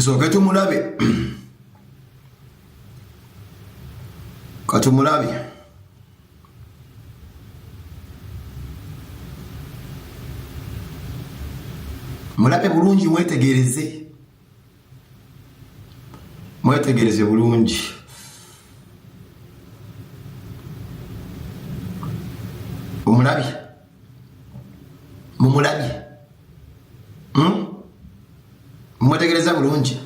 tusooke tumulabe katumulabe mulabe bulungi mwetegereze bulungi omulabi mumulabi mwetegereza bulungi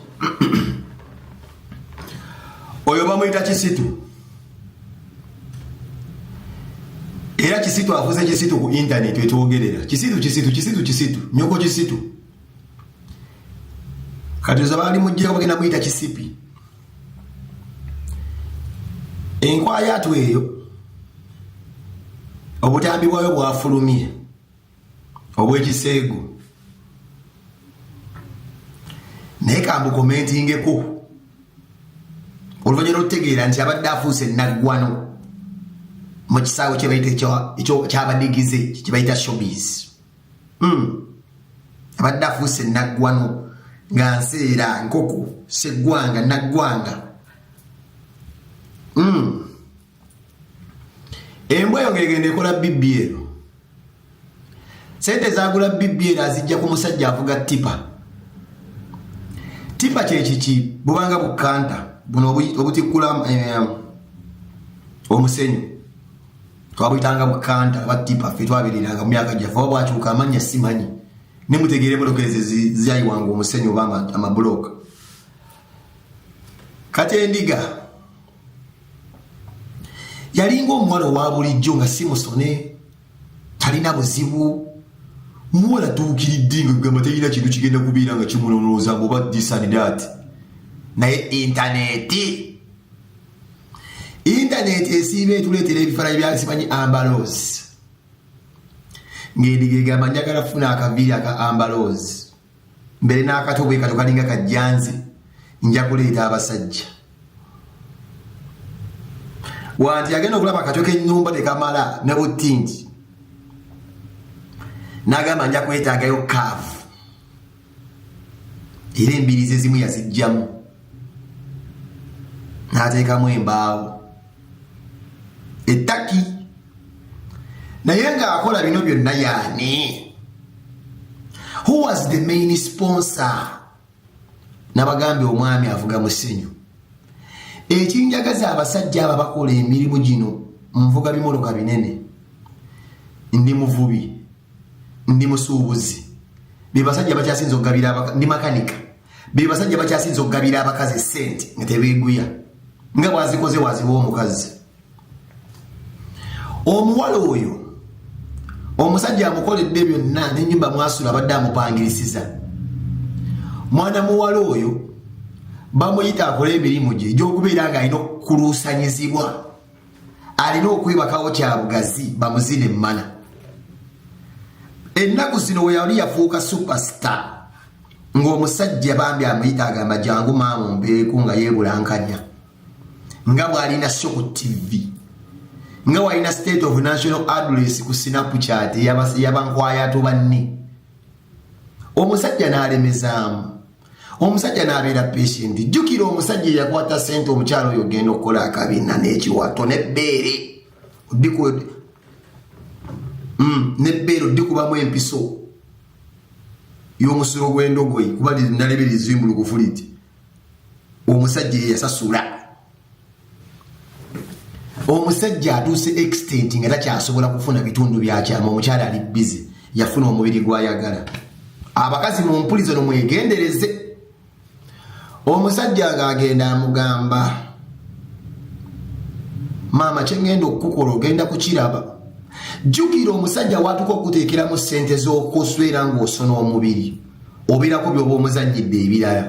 oyo bamuyita Kisitu era Kisitu avuze Kisitu ku internet wetwogerera Kisitu nyoko Kisitu katuza bali mujjeko bagenda muyita Kisipi enkwaya atweyo obutambi bwayo bwafulumye obwekiseego naye kambu commentingeko oluvannyuma lw'okutegeera nti abadde afuuse naggwano mu kisaawe kye kyabadigize kye bayita showbiz abadde afuuse naggwano nga nseera nkoko seggwanga naggwanga embwa eyo ng'egenda ekola BBL sente zagula BBL azijja ku musajja avuga tipa kyekiki bubanga bukanta buno obutikkula omusenyu twabuyitanga bukanta aba tipa ffe twabiriranga mu myaka gyaffe oba bwakyuka amannya simanyi ne mutegeere emmotoka ezo zayiwanga omusenyu oba amabuloka kati endiga yalinga omuwala owa bulijjo nga si musone talina buzibu muwala tuukiridde nga gamba talina kintu kigenda kubeera nga kimunoonooza oba this and that naye intaneti esiiba etuleetera ebifaananyi byasimanyi Amberrose ng'endiga egamba njagala funa akaviiri aka Amberrose mbere n'akato bwe kato kalinga kajjanzi nja kuleeta abasajja wanti agenda okulaba akato k'ennyumba tekamala ne butinti n'agamba nja kwetaagayo kaafu era embirizi ezimu yazijjamu n'ateekamu embaawo ettaki naye ng'akola bino byonna yaani who was the main sponsor n'abagambye omwami avuga musenyu ekinjagaza abasajja abo bakola emirimu gino nvuga bimoloka binene ndi muvubi ndi musuubuzi be basajja bakyasinza okugabira ndi makanika be basajja bakyasinza okugabira abakazi sente nga tebeeguya nga bwazikoze waziwa omukazi omuwala oyo omusajja amukoledde byonna n'ennyumba mwasula abadde amupangirisiza mwana muwala oyo bamuyita akola emirimu gye egy'okubeera nga alina okukuluusanyizibwa alina okwebakawo kyabugazi bamuzina emmana ennaku zino we yali yafuuka superstar ng'omusajja bambi amuyita agamba jangu maamu mbeeku nga yeebulankanya nga bw'alina show ku TV nga walina state of national address ku Snapchat yabankwayatu banne omusajja n'alemezaamu omusajja n'abeera patient jjukira omusajja yakwata sente omukyalo oyo genda okukola akabina n'ekiwato n'ebbeere n'ebbeere oddikubamu empiso y'omusulo gw'endogoyi kuba nalebera ezimbulukufu liti omusajja yeyasasula omusajja atuuse extent nga takyasobola kufuna bitundu byakyama omukyala ali busy yafuna omubiri gwayagala abakazi mu mpulizano mwegendereze omusajja ng'agenda amugamba maama kyengenda okukukola ogenda kukiraba jjukira omusajja watuka okuteekeramu ssente z'okuswera ng'osona omubiri obeerako byoba omuzannyidde ebirala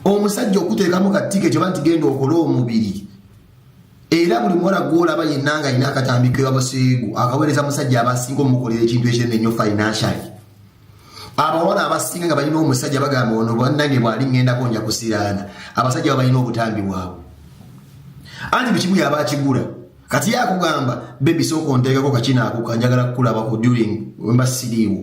omusajja okuteekamu katiketi oba nti genda okola omubiri era buli muwala gw'olaba yenna nga alina akatambiko ewabaseegu akaweereza musajja abasinga omukolera ekintu ekinene nnyo financially abawala abasinga nga balina omusajja bagamba ono bannange bw'ali ŋŋendako nja kusiraana abasajja baba balina obutambi bwabwe anti bikimu yaba akigula kati yakugamba bebi sooka onteekako kakinaako kanjagala kukulabako during wemba siriiwo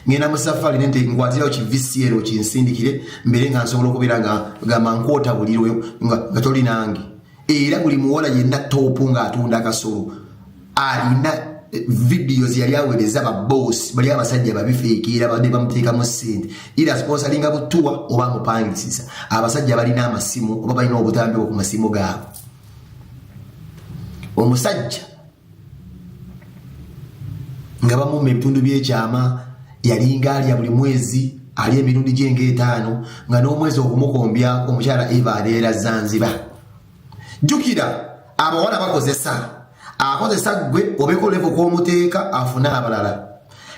ngena mu safari nente ngwatira ki VCL kinsindikire mbere nga nsobola okubira nga mankota buliro nga toli nange era buli muwala yenna topu nga atunda kasolo alina videos yali awereza ba boss bali abasajja babifeekira bade bamuteeka mu sente ila sponsoringa butuwa oba mupangisiza abasajja balina amasimu oba balina obutambi ku masimu gaabo omusajja nga bamume ebitundu by'ekyama yalinga alya buli mwezi ali emirundi gyenge 5 nga n'omwezi okumukombya omukyala Eva Adera Zanzibar jukira abawala bakozesa akozesa gwe obeko level kw'omuteeka afuna abalala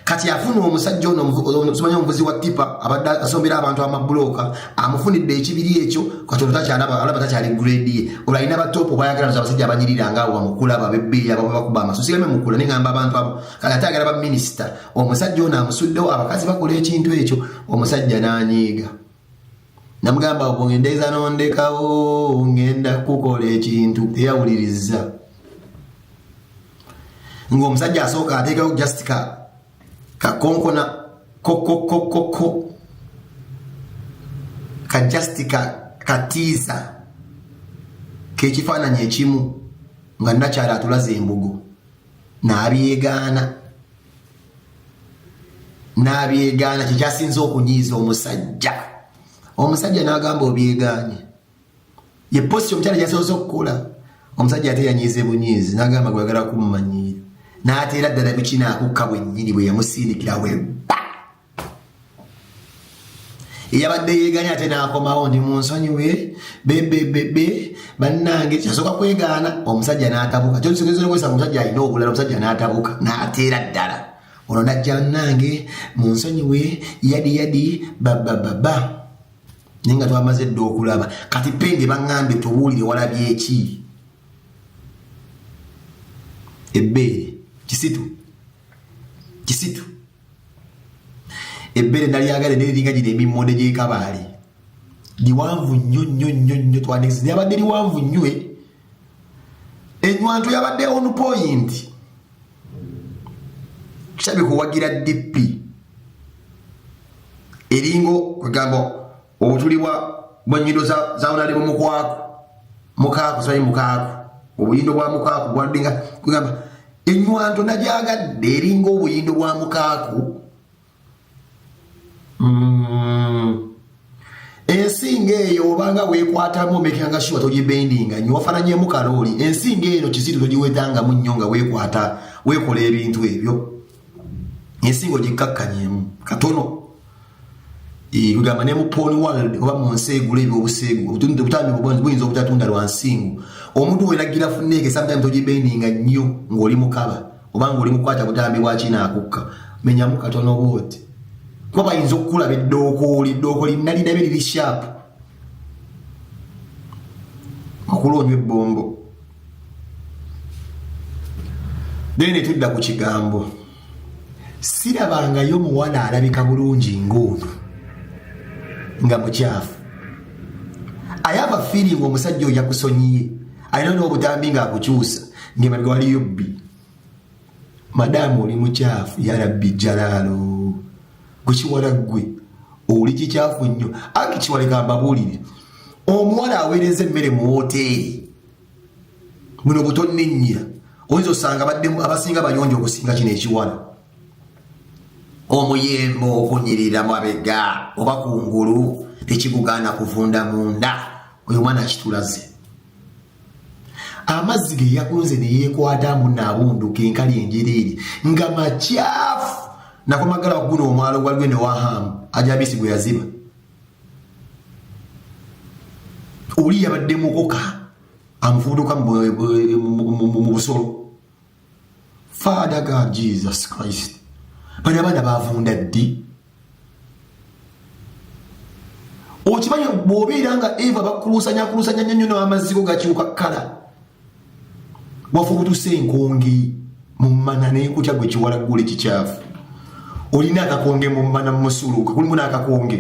kati afuna omusajja ono somanya omuvuzi wa tipa abadde asombera abantu amabuloka amufunidde ekibiri ekyo kati alaba takyali grade ye olwalina batopo bayagala abasajja abanyirira nga awo bamukula babebbeeyi abakuba amaso sigame mukula nengamba abantu abo kati ate agala baminisita omusajja ono amusuddewo abakazi bakola ekintu ekyo omusajja n'anyiiga namugamba obwendeeza nondekawo ngenda kukola ekintu teyawuliriza ng'omusajja asooka ateekawo just kakonkona kokokokoko kajastika katiza kekifaananyi ekimu nga nakyala atulaza embugo n'abyegaana kyekyasinza okunyiiza omusajja n'agamba obyegaanye ye posti omukyala gyasoose okukola omusajja ate yanyiize bunyiizi n'agamba gwagala kumumanyiira n'ateera ddala bikinaakukka bwennyini bwe yamusindikira webba eyabadde yeeganya ate n'akomawo ndi mu nsonyiwe bebebebe bannange kyasooka kwegaana omusajja n'atabuka kyosogezolwesa omusajja alina obulala omusajja n'atabuka n'ateera ddala ono najja nnange mu nsonyiwe yadi babababa naye nga twamaze dda okulaba kati penge baŋŋambye tubuulire walabye eki ebbeere kisitu ebbere nalyagala neriringa gino emimmonde gy'ekabaali liwanvu nnyo twandikiza lyabadde liwanvu nnyo enywanto yabadde on point kisabye kuwagira DP eringo kwegamba obutuli bw'ennyindo za onalebo mukaaku soyi mukaaku obuyindo bwa mukaaku bwadinga kwegamba enywanto najyagadde eringa obuyindo bwa mukaaku ensinga eyo obanga weekwatamu omekanga shuwa togibendinga nnyo wafaananyemu kalooli ensinga eno kisitu togiwetangamu nnyo nga weekola ebintu ebyo ensinga ogikkakkanyemu katono kugamba ne mu porn world oba mu nsi egula ebyobuseegu obutambi buyinza obutatunda lwa nsingo omuntu wenagira funneeke sometimes togibendinga nnyo ng'oli mukaba oba ng'oli mukwata butambi bwakinaakukka menyamu katono bwoti kuba bayinza okukulaba eddooko linalinabe liri sharp okulonywa ebbombo then tudda ku kigambo sirabangayo muwala alabika bulungi ng'ono nga mukyafu ayaba feeling omusajja oyo yakusonyiye alina n'obutambi ng'akukyusa ng'emabega waliyo bbi madamu oli mukyafu yarabbi jalaalo gukiwala gwe oli kikyafu nnyo akikiwaleka mbabuulire omuwala aweereza emmere mu woteeri buno butonne nnyira oyinza osanga abasinga banyonja okusinga kino ekiwala omuyembe okunyirira mabega oba kungulu tekikugaana kuvunda munda oyo mwana akitulaze amazzi ge yakunze ne yeekwatamu naabunduka enkali enjereeri nga makyafu nakomagala okuguno omwalo gwaliwe ne wahamu ajabisi gwe yaziba oli yabadde mukoka amufuuduka mu busolo Father God Jesus Christ bana abaana bavunda ddi okimanyi bw'obeera nga Eva bakuluusanya nnyo n'amazzi go gakyuka kkala wafubutusa enkongi mu mmana n'ekutya gwe kiwala gguli kikyafu olina akakonge mu mmana mu musuluka kulimu n'akakonge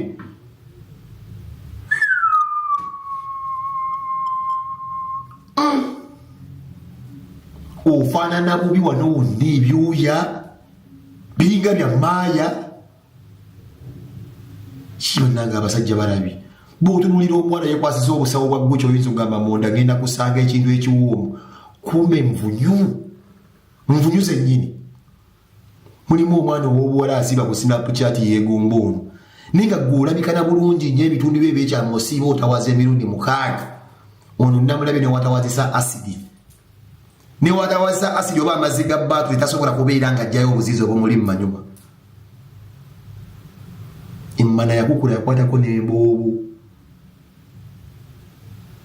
ofaanana bubi wano wonna ebyuya biringa bya maaya Kyonnanga abasajja balabi. Bw'otunuulira omwana yekwasiza obusawo bwa ggucyo oyinza okugamba munda ngenda kusanga ekintu ekiwoomu. Kumbe nvunyu zennyini. Mulimu omwana ow'obuwala asiba ku Snapchat yeegomba ono. Naye nga ggwe olabikana bulungi nnyo ebitundu bye eby'ekyama osiiba otawaza emirundi 6. Ono namulabye ne watawazisa asidi. Ne watawazisa asidi oba amazzi ga baatuli tasobola kubeera ng'ajjayo obuziizi obumuli mu manyuma. Emmana yakukula yakwatako n'emboobo.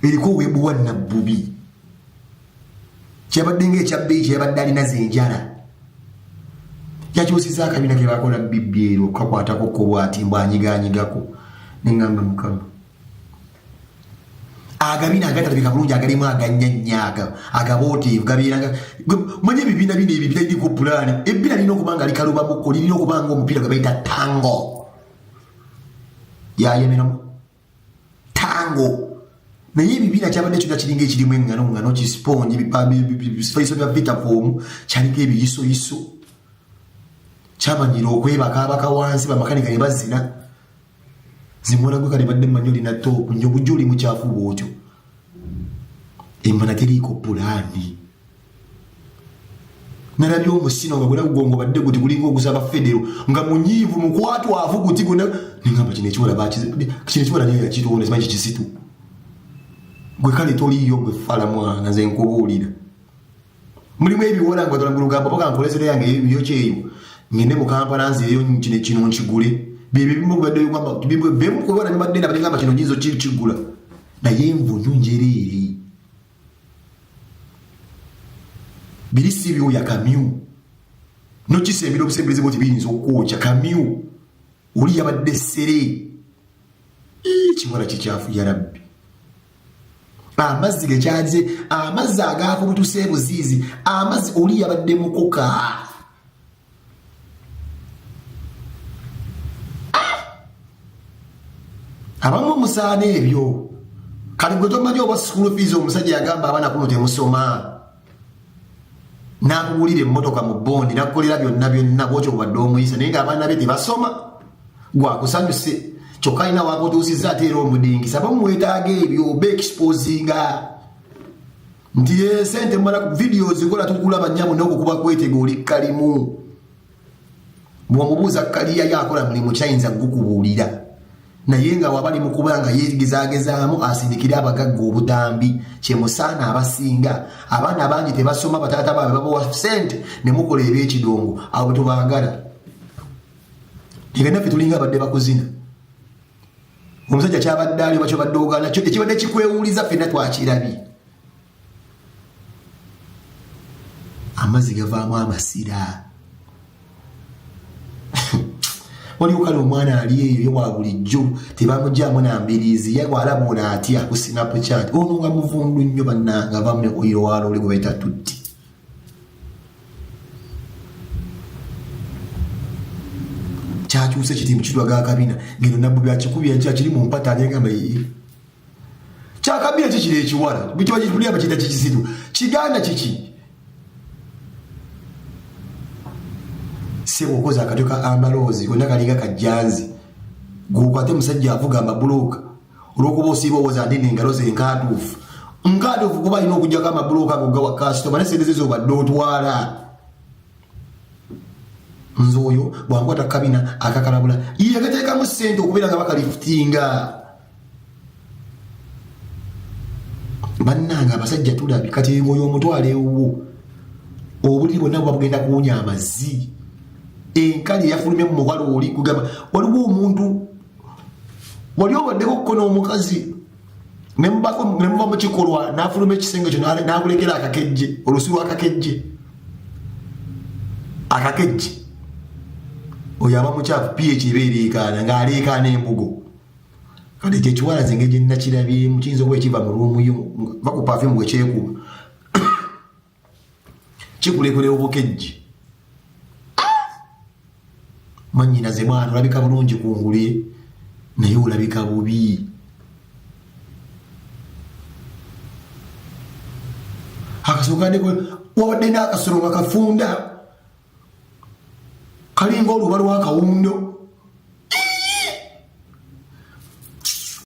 Eriko weebuwa nabbubi. Kyabadde ng'ekyabbeeyi kyeyabadde alina zenjala. Yakyusiza akabina ke bakola bibbi ero kakwatako ko bw'ati mbwanyiganyigako. Ne ngamba Mukama. Agabina agatalabika bulungi agalimu aganyannyaga agabooteevu gabeeranga manye ebibiina bino ebibira biriko pulaani ebbira lirina okuba nga likalubamukko lirina okuba nga omupiira gwe bayita tango yayemeramu tango naye ebibiina kyabadde kyonna kiringa ekirimu eŋŋano kisponji bifaiso bya vitafoomu kyaliko ebiyisoyiso kyamanyira okwebakaabaka wansi bamakanika ne bazina zimwana gwe kale badde mmanyo lina toopu nnyo bujja oli mukyafu bwotyo emmana teriiko pulaani nalabye omusino nga gwera gugongo badde guti gulinga ogusaba federo nga munyiivu mukwatwavu guti gona nengamba kino ekiwala niyo yakitoona simanyi kikisitu gwe kale toliiyo gwe fala mwana nze nkubuulira mulimu ebiwola nga tolangulugambo paka nkolezero yange ebiyo kyeyo ngende mu Kampala nzeeyo kino nkigule bibimu kubadde kwamba bemu kubona nibadde nabagamba kino nyizo kigula naye envunyu njereere birisi byo ya kamyu no kisembiro busembirize boti biyinza okwokya kamyu oli yabadde sere kimwana kikyafu ya Rabbi amazzi gekyaze amazzi agakubutuse buziizi amazzi oli yabadde mukoka abamu musaana ebyo kali gwe tomanyi oba school fees omusajja yagamba abaana kuno temusoma nakugulira emmotoka mu bondi nakukolera byonna bwotyo obadde omuyisa naye ng'abaana be tebasoma gwakusanyuse kyokka alina wakutuusizza ate era omudingisa abamu mwetaaga ebyo beexposinga nti sente mumala videos nkola tukula bannyamu n'okukuba kwetega oli kalimu bw'omubuuza kaliya yakola mulimu kyayinza gukubuulira naye nga wabali mukuba nga yeegezagezaamu asindikira abagagga obutambi kyemusaana abasinga abaana abangi tebasoma bataata baabwe babawa sente ne mukola eby'ekidongo abo tubaagala ega naffe tulinga abadde bakuzina omusajja kyabadde ali bakyo badde ogaana kyo ekibadde kikwewuuliza ffenna twakirabye amazzi gavaamu amasira waliwo kale omwana ali eyo yewa bulijjo tebamugyamu nambiriizi yagwalabona atya ku Snapchat ono nga muvundu nnyo bannanga avamu ne kuyiro waloole gwe bayita tutti kyakyuse kitimu kitwaga akabina ngeno nabbu byakikubya nti akiri mu mpata anyegamba ye kyakabina kikiri ekiwala bikiba kitulia bakiyita kikisitu kiganda kiki sebo okoza akatoka ambalozi konna kalinga kajjanzi gukwate musajja avuga amabuloka olwokuba osiiba owoza ndine engalo ze nkaatuufu kuba alina okujjako amabuloka ago gawa kasitoma ne sente zezo obadde otwala nze oyo bwankwata kabina akakalabula yagateekamu ssente okubeera nga bakalifutinga bannanga abasajja tulabi kati ngoyo omutwala ewuwo obuliri bonna buba bugenda kuwunya amazzi enkali yafulumye mu muwala oli kugamba waliwo omuntu wali obaddeko kko n'omukazi ne muba mu kikolwa n'afuluma ekisenge kyo n'akulekera akakejje olusi lw'akakejje oyo aba mukyafu ph ebeereekaana ng'aleekaana embugo kale ekyo ekiwala nze ngeri gye nnakirabyemu kiyinza okuba ekiva mu luumuyo va ku pafimu bwe kyekuba kikulekulera obukejje manyinaze mwana olabika bulungi kungulye naye olabika bubi akasogandeko wabadde n'akasolo nga kafunda kalinga oluba lw'akawundo